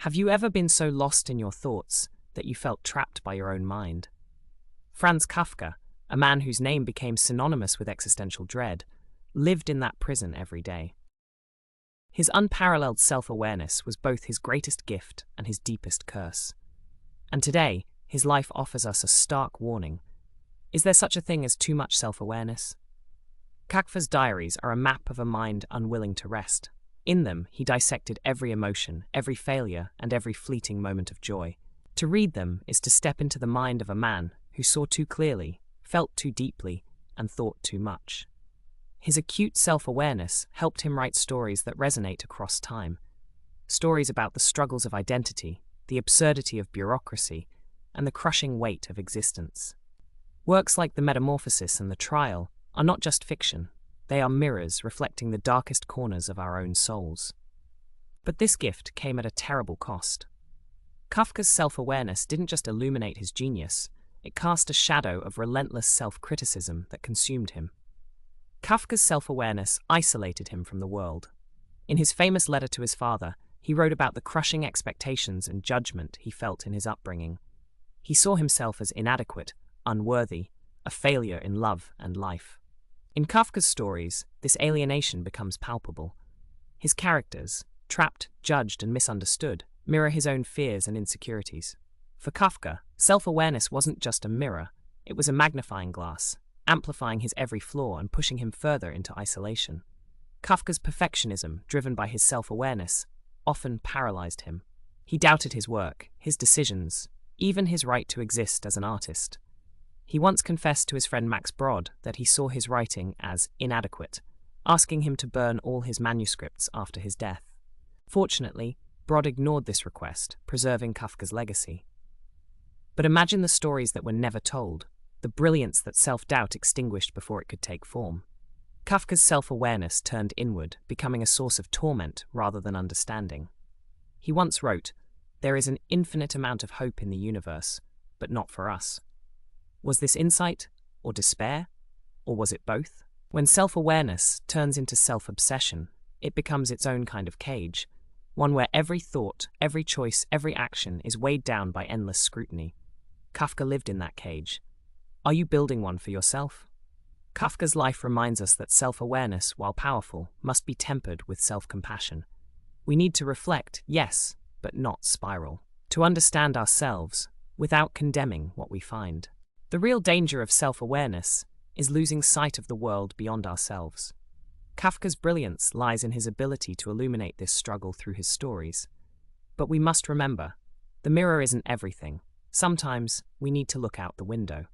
Have you ever been so lost in your thoughts that you felt trapped by your own mind? Franz Kafka, a man whose name became synonymous with existential dread, lived in that prison every day. His unparalleled self-awareness was both his greatest gift and his deepest curse. And today, his life offers us a stark warning. Is there such a thing as too much self-awareness? Kafka's diaries are a map of a mind unwilling to rest. In them, he dissected every emotion, every failure, and every fleeting moment of joy. To read them is to step into the mind of a man who saw too clearly, felt too deeply, and thought too much. His acute self-awareness helped him write stories that resonate across time. Stories about the struggles of identity, the absurdity of bureaucracy, and the crushing weight of existence. Works like The Metamorphosis and The Trial are not just fiction. They are mirrors reflecting the darkest corners of our own souls. But this gift came at a terrible cost. Kafka's self-awareness didn't just illuminate his genius, it cast a shadow of relentless self-criticism that consumed him. Kafka's self-awareness isolated him from the world. In his famous letter to his father, he wrote about the crushing expectations and judgment he felt in his upbringing. He saw himself as inadequate, unworthy, a failure in love and life. In Kafka's stories, this alienation becomes palpable. His characters, trapped, judged, and misunderstood, mirror his own fears and insecurities. For Kafka, self-awareness wasn't just a mirror, it was a magnifying glass, amplifying his every flaw and pushing him further into isolation. Kafka's perfectionism, driven by his self-awareness, often paralyzed him. He doubted his work, his decisions, even his right to exist as an artist. He once confessed to his friend Max Brod that he saw his writing as inadequate, asking him to burn all his manuscripts after his death. Fortunately, Brod ignored this request, preserving Kafka's legacy. But imagine the stories that were never told, the brilliance that self-doubt extinguished before it could take form. Kafka's self-awareness turned inward, becoming a source of torment rather than understanding. He once wrote, "There is an infinite amount of hope in the universe, but not for us." Was this insight, or despair, or was it both? When self-awareness turns into self-obsession, it becomes its own kind of cage, one where every thought, every choice, every action is weighed down by endless scrutiny. Kafka lived in that cage. Are you building one for yourself? Kafka's life reminds us that self-awareness, while powerful, must be tempered with self-compassion. We need to reflect, yes, but not spiral. To understand ourselves, without condemning what we find. The real danger of self-awareness is losing sight of the world beyond ourselves. Kafka's brilliance lies in his ability to illuminate this struggle through his stories. But we must remember, the mirror isn't everything. Sometimes we need to look out the window.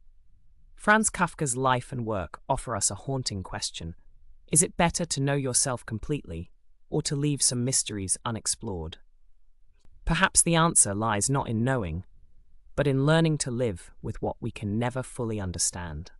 Franz Kafka's life and work offer us a haunting question. Is it better to know yourself completely, or to leave some mysteries unexplored? Perhaps the answer lies not in knowing, but in learning to live with what we can never fully understand.